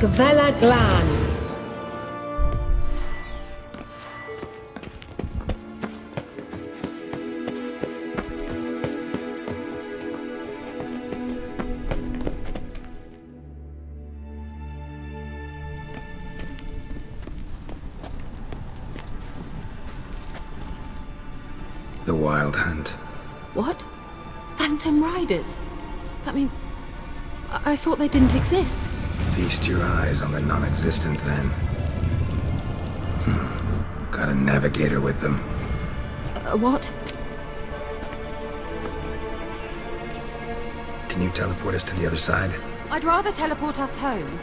Gvella Glan. The Wild Hunt. What? Phantom Riders? That means... I thought they didn't exist. Feast your eyes on the non-existent then. Got a navigator with them. What? Can you teleport us to the other side? I'd rather teleport us home.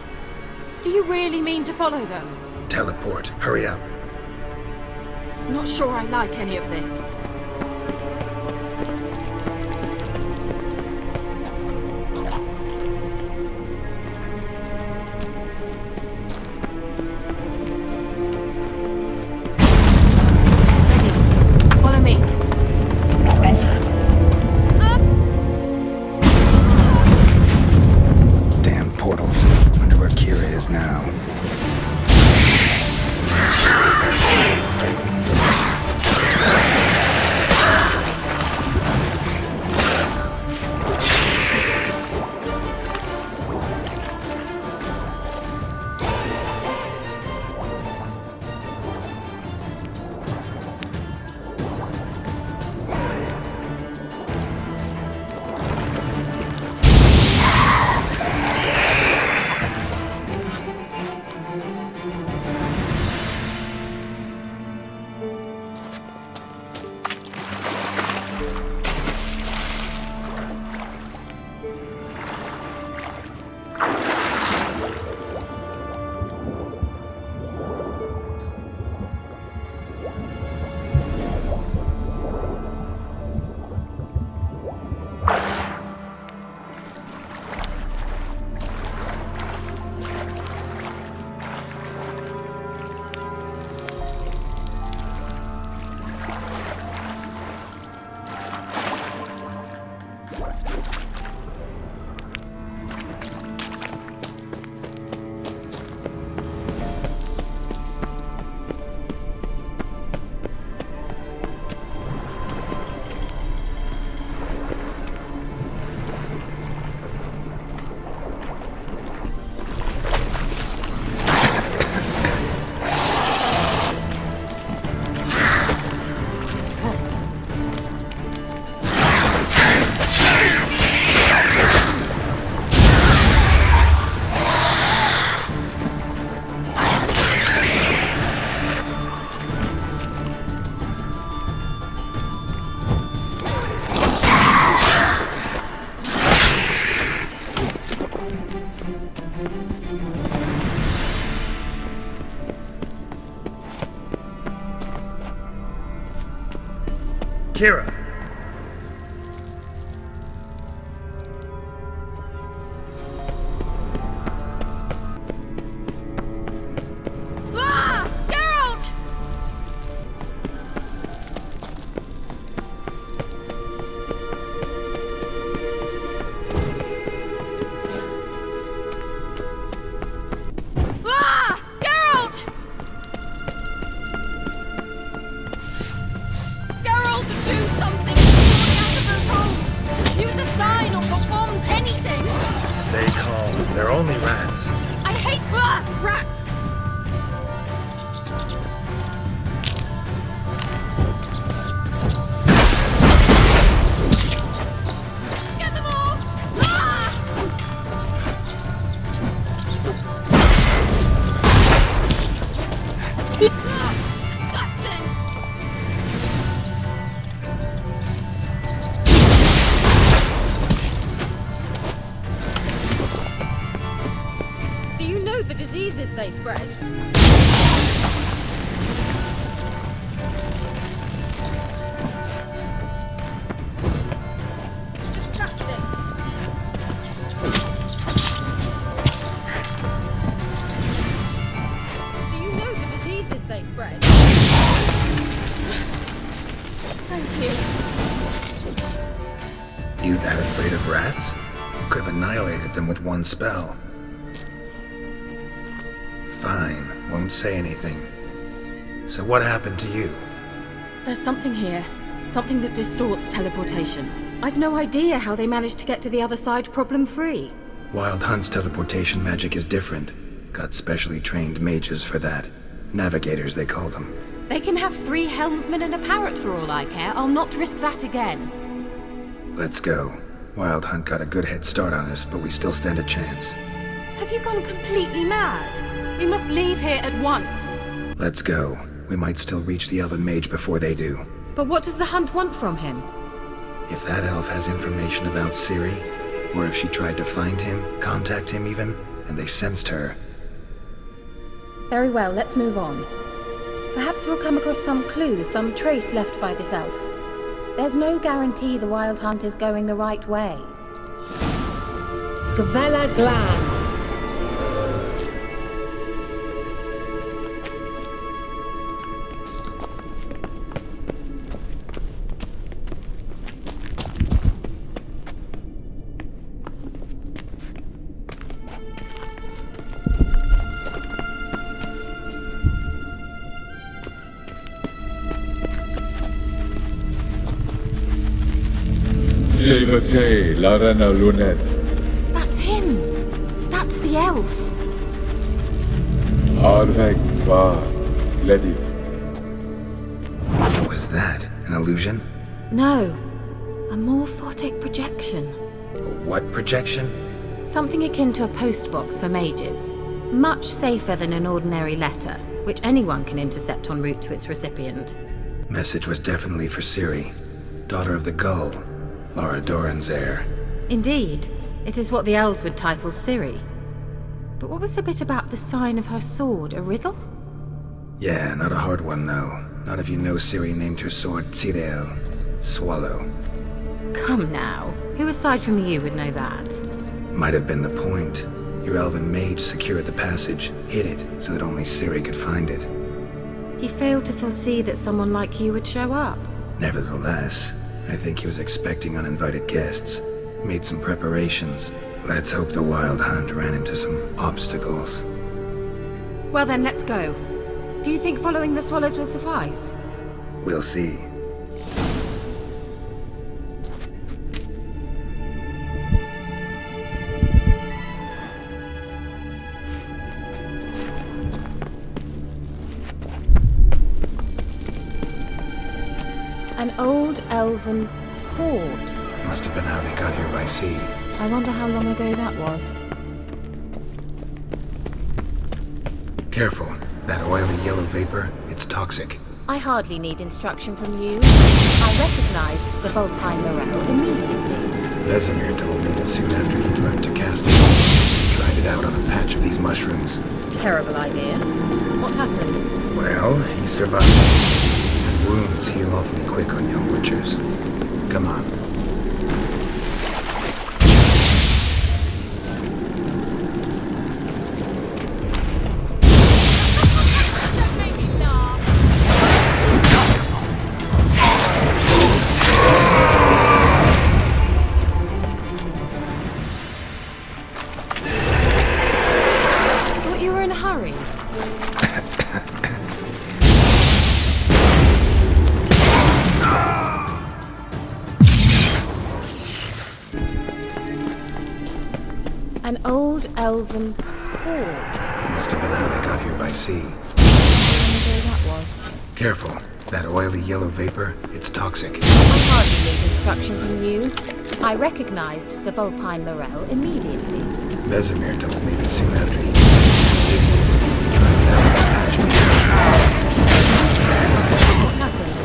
Do you really mean to follow them? Teleport. Hurry up. Not sure I like any of this. Kira! Ah! Geralt! Ah! Geralt! Geralt, do something! It's falling out of those holes! Use a sign or perform anything! Stay calm. They're only rats. I hate rats! Get them off! Ah! Disgusting! Do you know the diseases they spread? Disgusting! You that afraid of rats? Could have annihilated them with one spell. Fine, won't say anything. So what happened to you? There's something here. Something that distorts teleportation. I've no idea how they managed to get to the other side problem-free. Wild Hunt's teleportation magic is different. Got specially trained mages for that. Navigators, they call them. They can have 3 helmsmen and a parrot for all I care. I'll not risk that again. Let's go. Wild Hunt got a good head start on us, but we still stand a chance. Have you gone completely mad? We must leave here at once. Let's go. We might still reach the Elven Mage before they do. But what does the Hunt want from him? If that elf has information about Ciri, or if she tried to find him, contact him even, and they sensed her. Very well, let's move on. Perhaps we'll come across some clue, some trace left by this elf. There's no guarantee the Wild Hunt is going the right way. Gavella Glan. Larana Lunet. That's him! That's the elf! Arvek Va Ledi. What was that? An illusion? No. A morphotic projection. A what projection? Something akin to a postbox for mages. Much safer than an ordinary letter, which anyone can intercept en route to its recipient. Message was definitely for Ciri, daughter of the Gull, Lara Doran's heir. Indeed. It is what the elves would title Ciri. But what was the bit about the sign of her sword? A riddle? Yeah, not a hard one though. Not if you know Ciri named her sword Tirel, Swallow. Come now. Who aside from you would know that? Might have been the point. Your elven mage secured the passage, hid it, so that only Ciri could find it. He failed to foresee that someone like you would show up. Nevertheless, I think he was expecting uninvited guests. Made some preparations. Let's hope the Wild Hunt ran into some obstacles. Well then, let's go. Do you think following the swallows will suffice? We'll see. An old elven port. Must have been how they got here by sea. I wonder how long ago that was. Careful. That oily yellow vapor, it's toxic. I hardly need instruction from you. I recognized the Vulpine Morel immediately. Vesemir told me that soon after he'd learned to cast it, he tried it out on a patch of these mushrooms. Terrible idea. What happened? Well, he survived. And wounds heal awfully quick on young witchers. Come on. An old elven port. Must have been how they got here by sea. That was. Careful. That oily yellow vapor, it's toxic. I hardly need instruction from you. I recognized the Vulpine Morel immediately. Vesemir told me that soon after he tried it out on a patch of these mushrooms. What happened?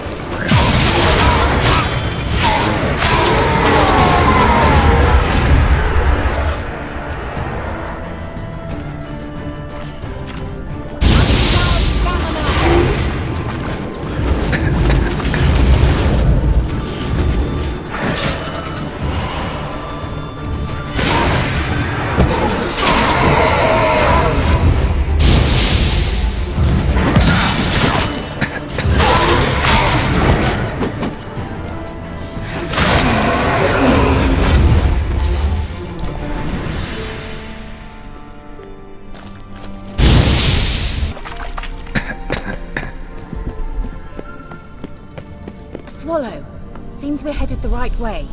seems we're headed the right way.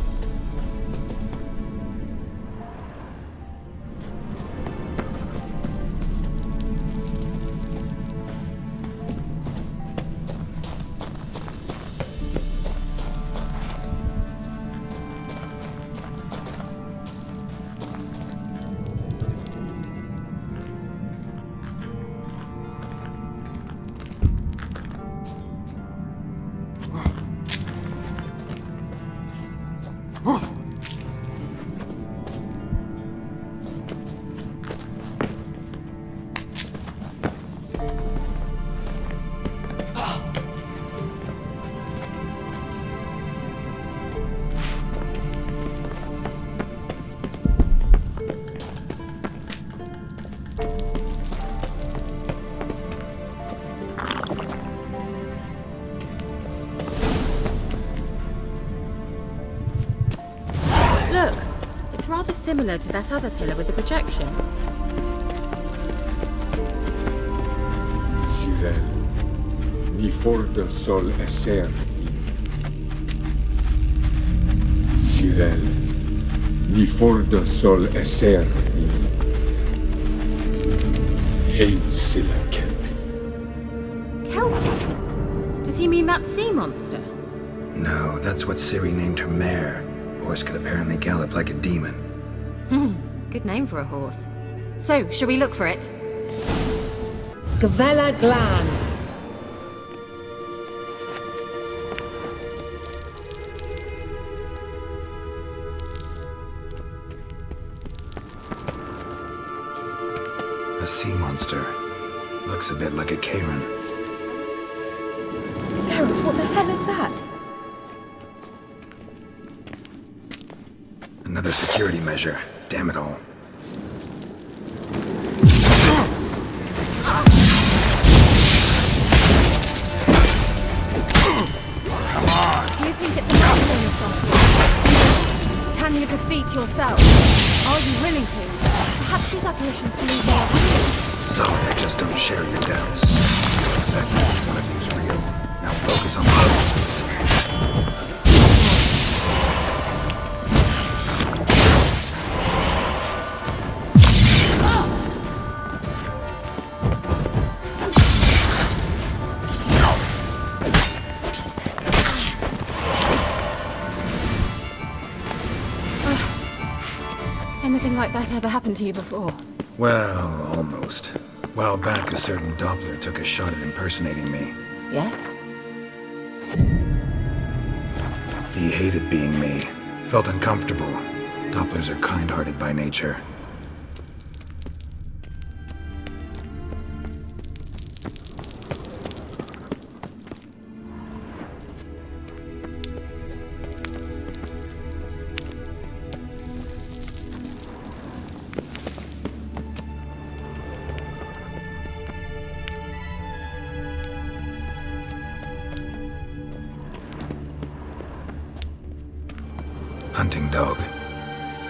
Look, it's rather similar to that other pillar with the projection. Cyril, ni for de sol esser. Cyril, ni for de sol esser. Hey, silla kelpi. Kelpie? Does he mean that sea monster? No, that's what Ciri named her mare. Horse could apparently gallop like a demon. Good name for a horse. So, shall we look for it? Gavella Glan. A sea monster. Looks a bit like a Karen. Geralt, what the hell is that? Another security measure. Damn it all. Do you think it's a mountain or something? Can you defeat yourself? Are you willing to? Perhaps these apparitions believe more. Sorry, I just don't share your doubts. In fact, which one of you is real? Now focus on the Anything like that ever happened to you before? Well, almost. While back, a certain Doppler took a shot at impersonating me. Yes? He hated being me. Felt uncomfortable. Dopplers are kind-hearted by nature. Hunting dog.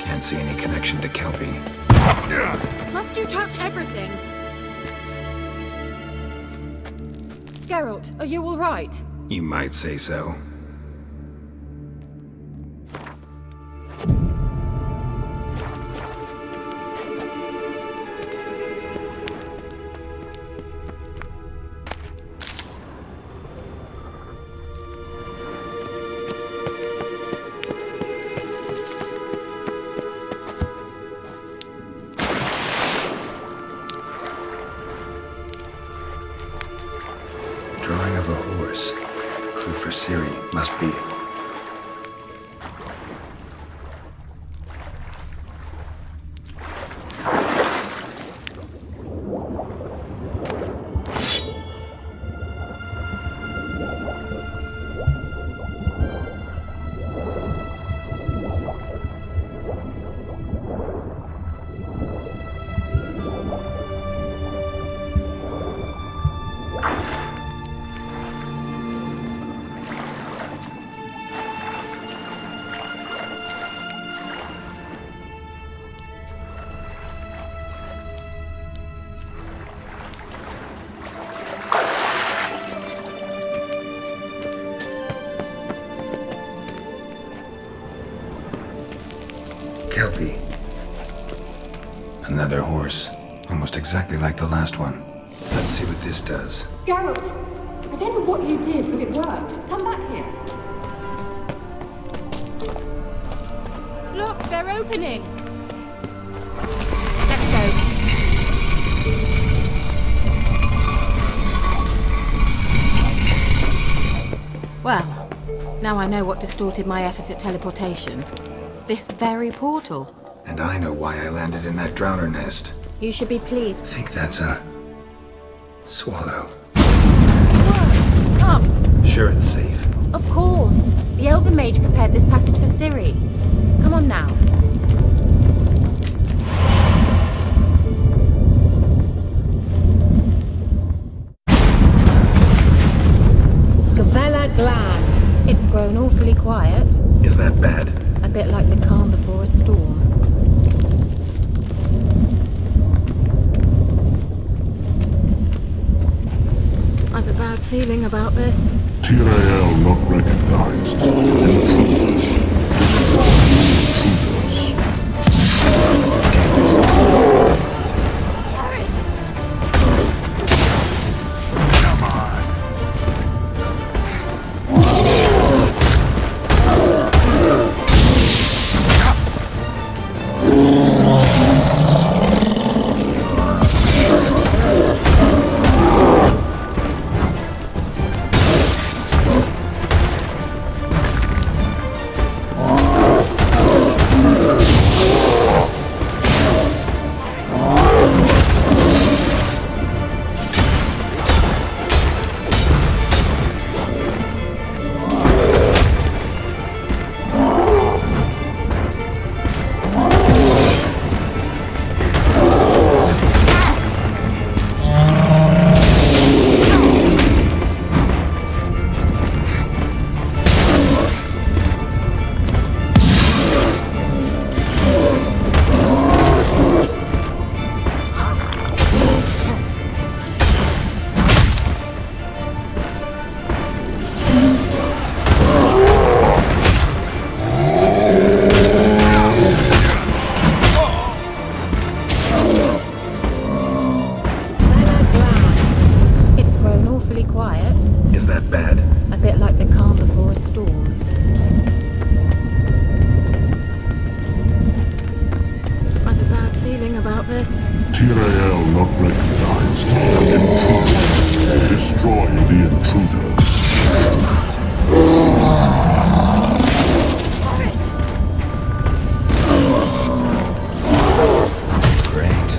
Can't see any connection to Kelpie. Must you touch everything? Geralt, are you all right? You might say so. Drawing of a horse. Clue for Ciri. Must be. Kelpie. Another horse. Almost exactly like the last one. Let's see what this does. Geralt, I don't know what you did, but it worked. Come back here. Look, they're opening. Let's go. Well, now I know what distorted my effort at teleportation. This very portal. And I know why I landed in that drowner nest. You should be pleased. I think that's a... swallow. What? Come. Sure it's safe. Of course. The Elven Mage prepared this passage for Ciri. Come on now. Gavella Glan. It's grown awfully quiet. Is that bad? A bit like the calm before a storm. I've a bad feeling about this. TRAL not recognized. Intruders. TRAL not recognized. Intruders. Destroy the intruders. Great.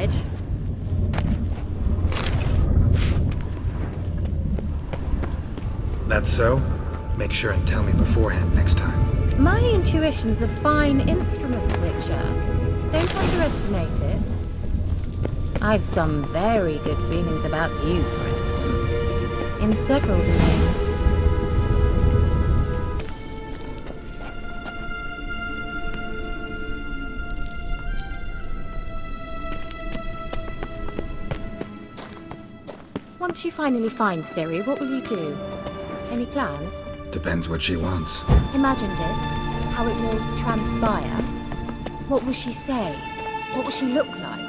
manage. That's so? Make sure and tell me beforehand next time. My intuition's a fine instrument, Witcher. Don't underestimate it. I've some very good feelings about you, for instance. In several domains. Once you finally find Ciri, what will you do? Any plans? Depends what she wants. Imagined it. How it will transpire. What will she say? What will she look like?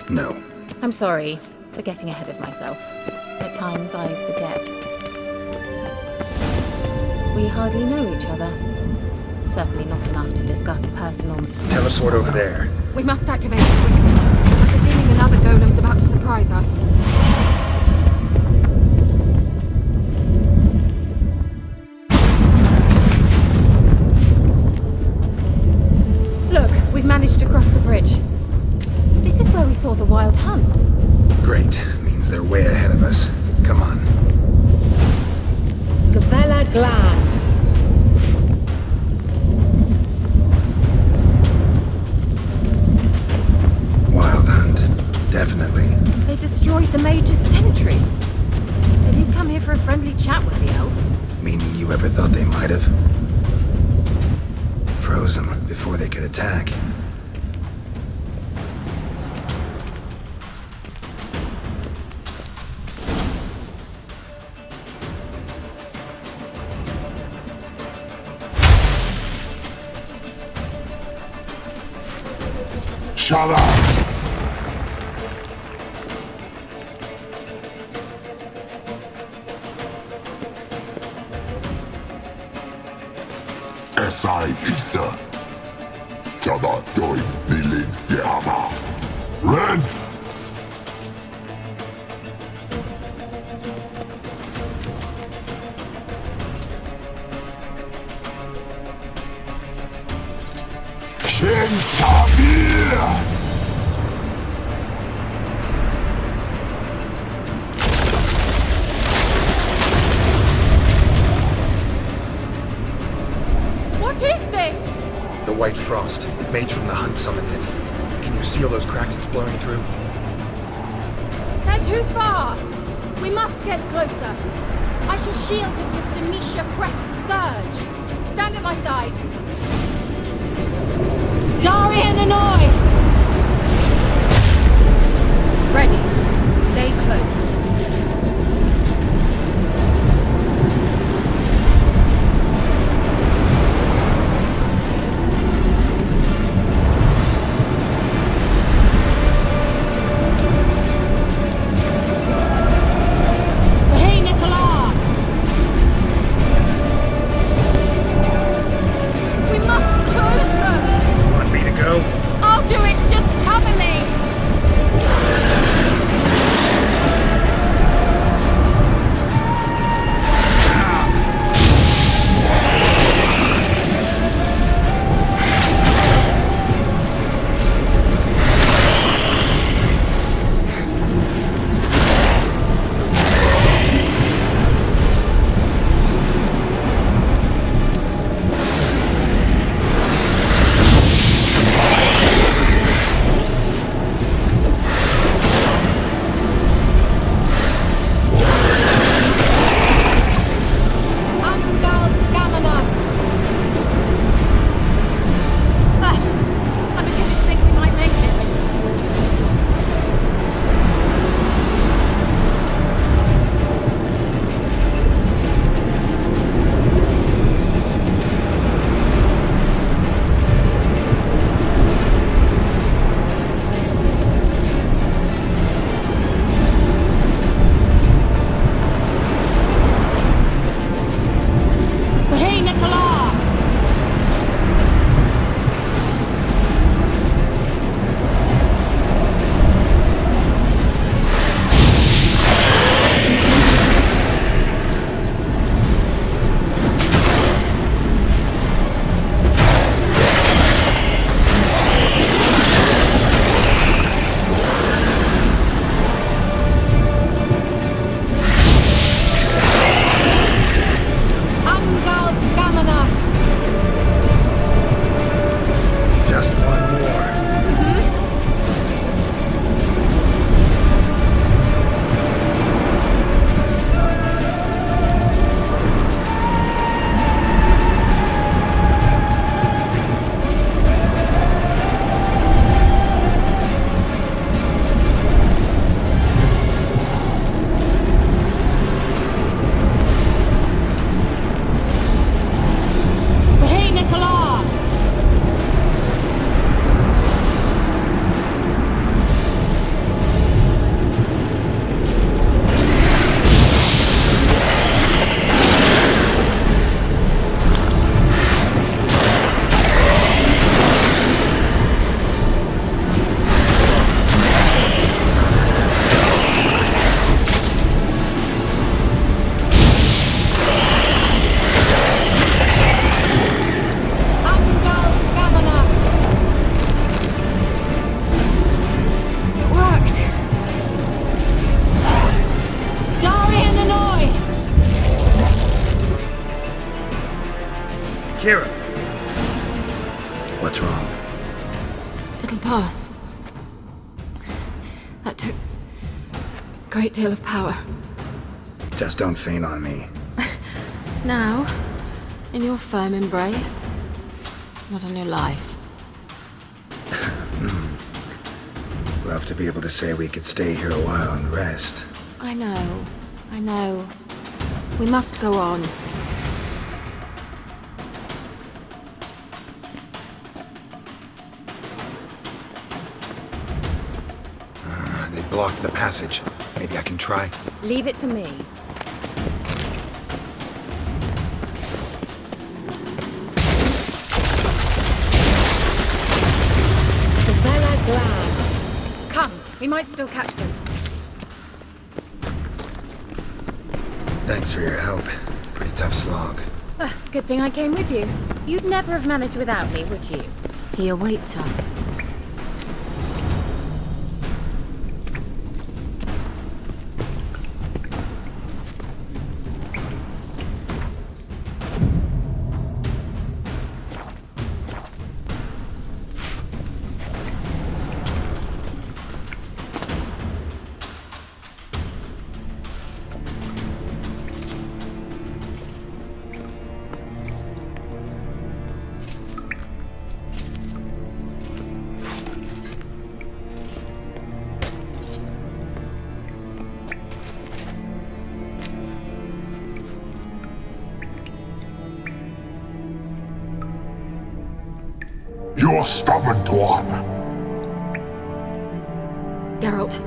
No. I'm sorry for getting ahead of myself. At times I forget. We hardly know each other. Certainly not enough to discuss personal... Telesword over there. We must activate it quickly. I have a feeling another golem's about to surprise us. Look, we've managed to cross the bridge. This is where we saw the wild hunt. Great. Means they're way ahead of us. Come on. Gavella Glan. Wild hunt. Definitely. They destroyed the Major's sentries. They didn't come here for a friendly chat with the elf. Meaning you ever thought they might have? Froze them before they could attack. Shut up! SI Pisa. Jada Doin Nilin Yama. Red! Kentabir! What is this? The white frost. Mage from the hunt summoned it. Can you seal those cracks it's blowing through? They're too far. We must get closer. I shall shield us with Demetia Crest's surge. Stand at my side. Darian and I! Ready. Stay close. Hey, Nicola! We must close them! Want me to go? I'll do it! Just cover me! Kira! What's wrong? It'll pass. That took a great deal of power. Just don't faint on me. Now, in your firm embrace, not a new life. Love to be able to say we could stay here a while and rest. I know. We must go on. They blocked the passage. Maybe I can try. Leave it to me. Come, we might still catch them. Thanks for your help. Pretty tough slog. Good thing I came with you. You'd never have managed without me, would you? He awaits us. You're stubborn one. Geralt,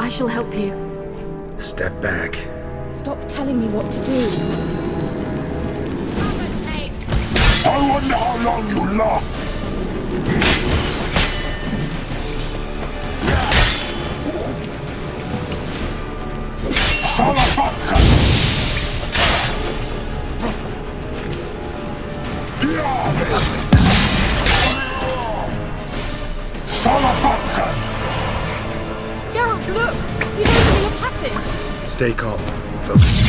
I shall help you. Step back. Stop telling me what to do. I wonder how long you last. Salafatka! Salafatka! Geralt, look! He's opening a passage! Stay calm. Focus.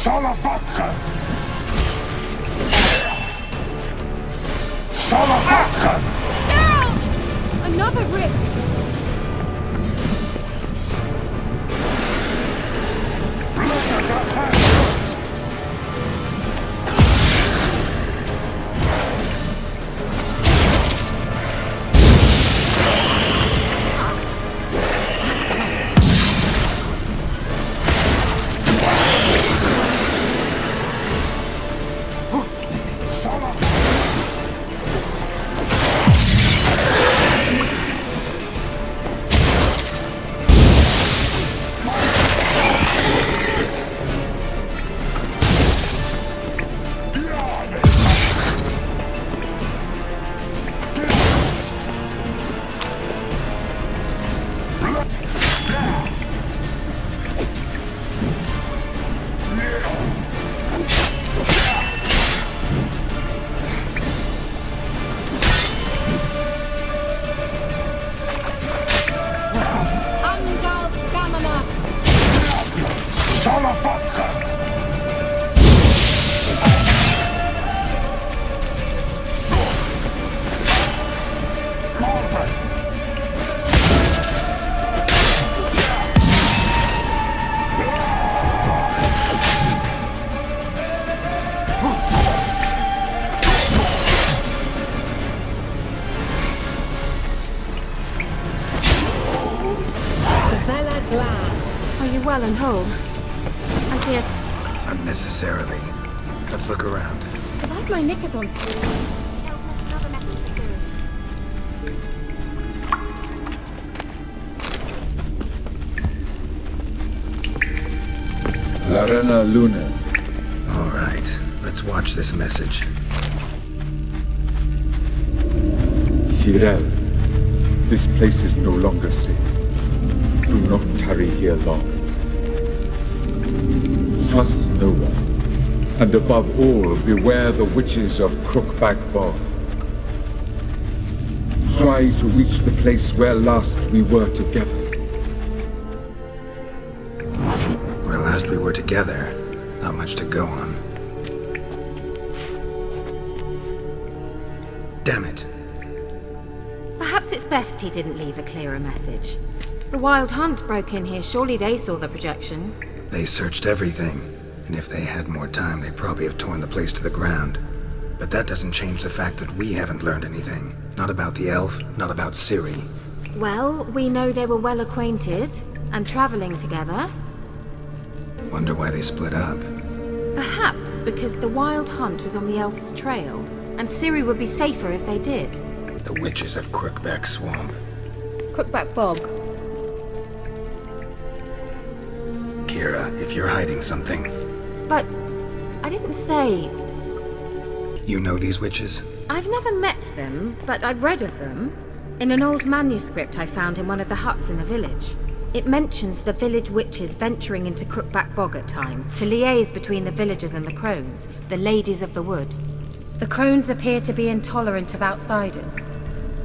Salafatka! Salafatka! Geralt! Another rift! vodka! Marvin! Are you well and whole? I did. Unnecessarily. Let's look around. Have I had my knickers on stream? Another message for Siri. Larena Luna. All right, let's watch this message. Cyril, this place is no longer safe. Do not tarry here long. Trust no one. And above all, beware the witches of Crookback Bog. Try to reach the place where last we were together. Where last we were together, not much to go on. Damn it. Perhaps it's best he didn't leave a clearer message. The Wild Hunt broke in here. Surely they saw the projection. They searched everything, and if they had more time, they'd probably have torn the place to the ground. But that doesn't change the fact that we haven't learned anything. Not about the elf, not about Ciri. Well, we know they were well acquainted and traveling together. Wonder why they split up. Perhaps because the Wild Hunt was on the elf's trail, and Ciri would be safer if they did. The witches of Crookback Swamp. Crookback Bog. Kira, if you're hiding something. But I didn't say... You know these witches? I've never met them, but I've read of them. In an old manuscript I found in one of the huts in the village. It mentions the village witches venturing into Crookback Bog at times to liaise between the villagers and the crones, the ladies of the wood. The crones appear to be intolerant of outsiders,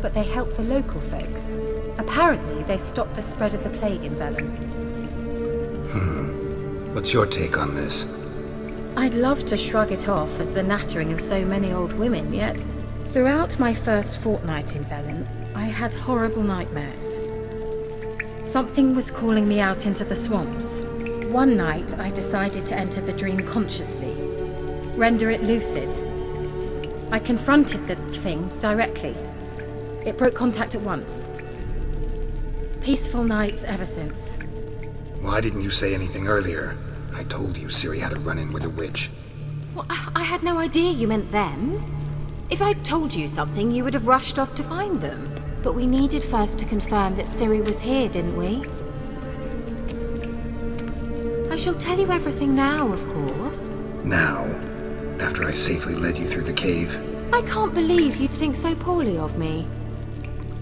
but they help the local folk. Apparently, they stopped the spread of the plague in Velen. What's your take on this? I'd love to shrug it off as the nattering of so many old women, yet throughout my first fortnight in Velen, I had horrible nightmares. Something was calling me out into the swamps. One night, I decided to enter the dream consciously, render it lucid. I confronted the thing directly. It broke contact at once. Peaceful nights ever since. Why didn't you say anything earlier? I told you Ciri had a run-in with a witch. Well, I had no idea you meant then. If I'd told you something, you would have rushed off to find them. But we needed first to confirm that Ciri was here, didn't we? I shall tell you everything now, of course. Now? After I safely led you through the cave? I can't believe you'd think so poorly of me.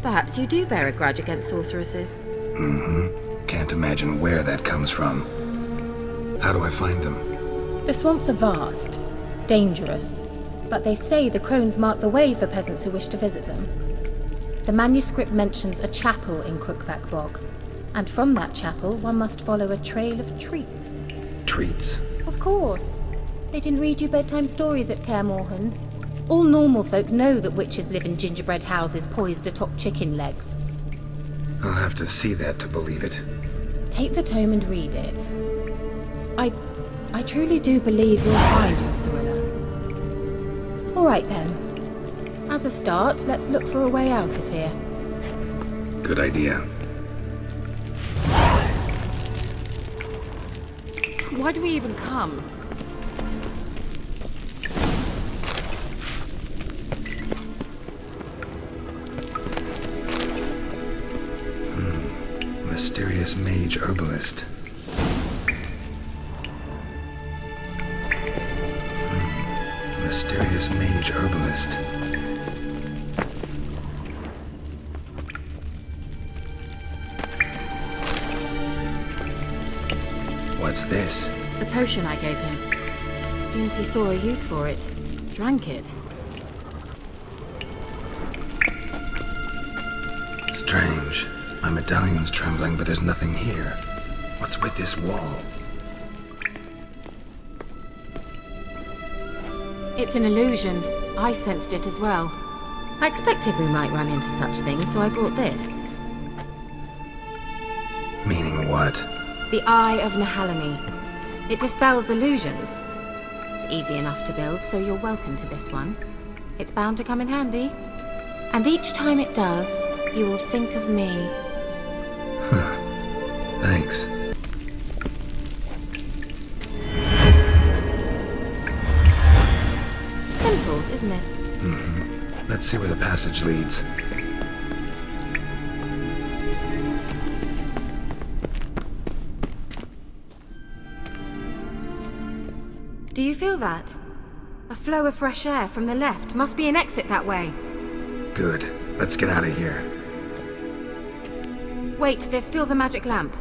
Perhaps you do bear a grudge against sorceresses. Can't imagine where that comes from. How do I find them? The swamps are vast, dangerous, but they say the crones mark the way for peasants who wish to visit them. The manuscript mentions a chapel in Crookback Bog, and from that chapel one must follow a trail of treats. Treats? Of course. They didn't read you bedtime stories at Kaer Morhen. All normal folk know that witches live in gingerbread houses poised atop chicken legs. I'll have to see that to believe it. Take the tome and read it. I truly do believe you'll find your Cirilla. All right then. As a start, let's look for a way out of here. Good idea. Why do we even come? Mysterious mage herbalist. Mysterious mage herbalist. What's this? The potion I gave him. Seems he saw a use for it. Drank it. Strange. My medallion's trembling, but there's nothing here. What's with this wall? It's an illusion. I sensed it as well. I expected we might run into such things, so I brought this. Meaning what? The Eye of Nehaleni. It dispels illusions. It's easy enough to build, so you're welcome to this one. It's bound to come in handy. And each time it does, you will think of me. Thanks. Simple, isn't it? Let's see where the passage leads. Do you feel that? A flow of fresh air from the left. Must be an exit that way. Good. Let's get out of here. Wait, there's still the magic lamp.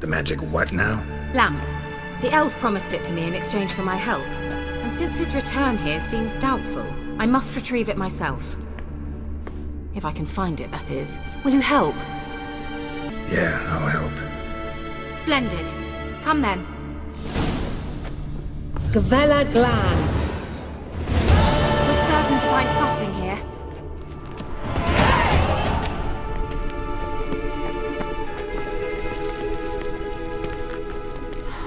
The magic what now? Lamp. The elf promised it to me in exchange for my help. And since his return here seems doubtful, I must retrieve it myself. If I can find it, that is. Will you help? Yeah, I'll help. Splendid. Come then. Gavella Glan. We're certain to find something here.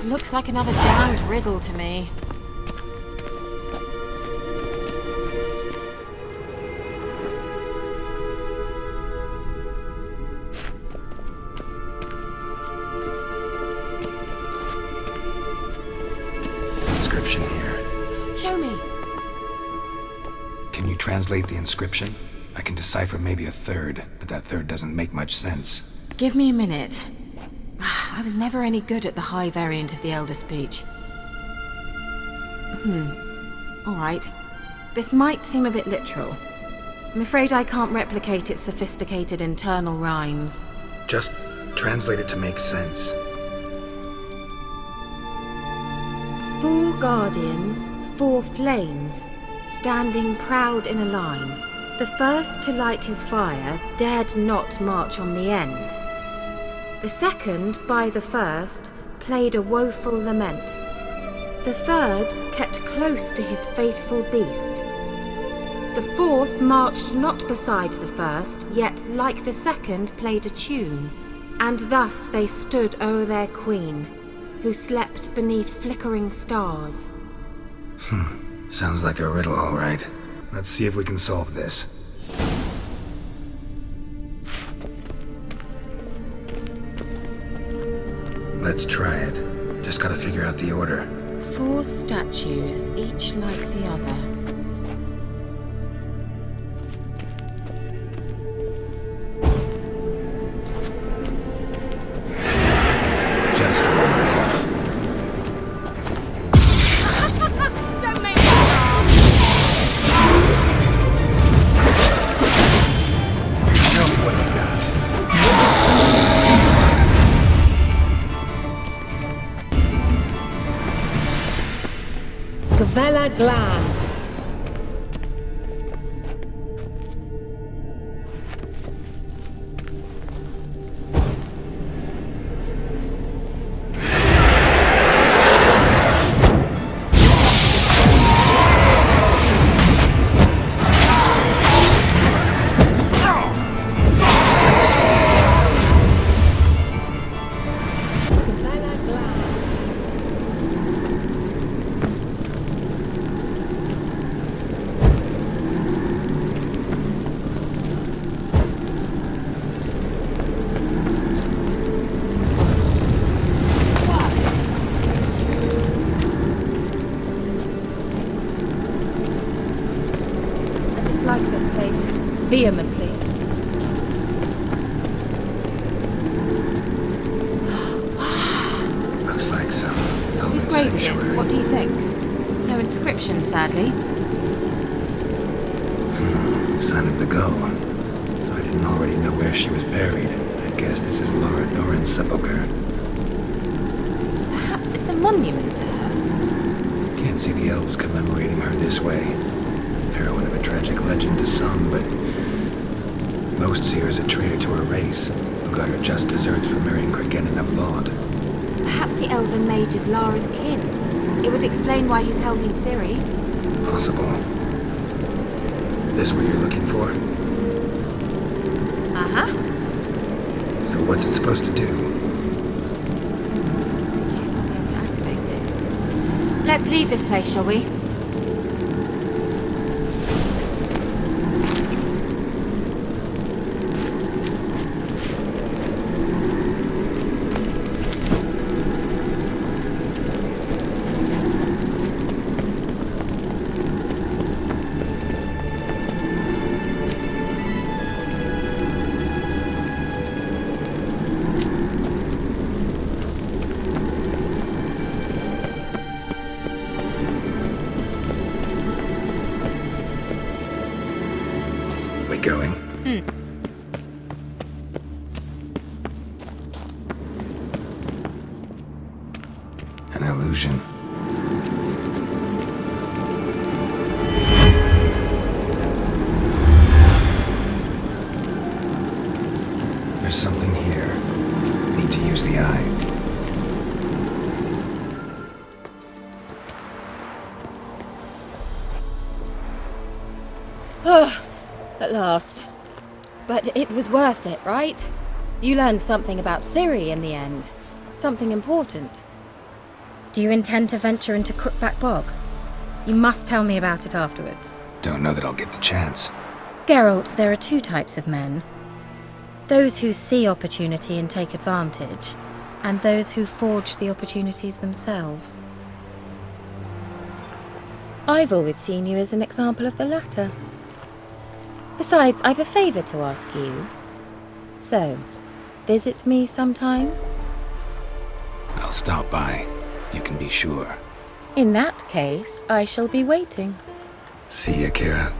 Looks like another damned riddle to me. Inscription here. Show me. Can you translate the inscription? I can decipher maybe a third, but that third doesn't make much sense. Give me a minute. I was never any good at the high variant of the Elder Speech. Alright. This might seem a bit literal. I'm afraid I can't replicate its sophisticated internal rhymes. Just translate it to make sense. 4 guardians, 4 flames, standing proud in a line. The first to light his fire dared not march on the end. The second, by the first, played a woeful lament. The third kept close to his faithful beast. The fourth marched not beside the first, yet, like the second, played a tune. And thus they stood o'er their queen, who slept beneath flickering stars. Sounds like a riddle, all right. Let's see if we can solve this. Let's try it. Just gotta figure out the order. 4 statues, each like the other. Just wonderful. Don't make me laugh! Tell me what you got. Gavella Glan. Gavella Glan. I dislike this place vehemently. Looks like some Whose elven grave is it? sanctuary. What do you think? No inscription, sadly. Sign of the gull. If I didn't already know where she was buried, I'd guess this is Laura Doran's sepulcher. Perhaps it's a monument to her. Can't see the elves commemorating her this way. Heroine of a tragic legend to some, but most see her as a traitor to her race, who got her just deserts for marrying Cregennan of Laud. Perhaps the elven mage is Lara's kin. It would explain why he's helping Ciri. Possible. This what you're looking for? Uh-huh. So what's it supposed to do? Okay, I'll be able to activate it. Let's leave this place, shall we? Going. An illusion. There's something here. Need to use the eye. At last. But it was worth it, right? You learned something about Siri in the end. Something important. Do you intend to venture into Crookback Bog? You must tell me about it afterwards. Don't know that I'll get the chance. Geralt, there are two types of men. Those who see opportunity and take advantage, and those who forge the opportunities themselves. I've always seen you as an example of the latter. Besides, I've a favour to ask you. So, visit me sometime? I'll stop by. You can be sure. In that case, I shall be waiting. See ya, Kira.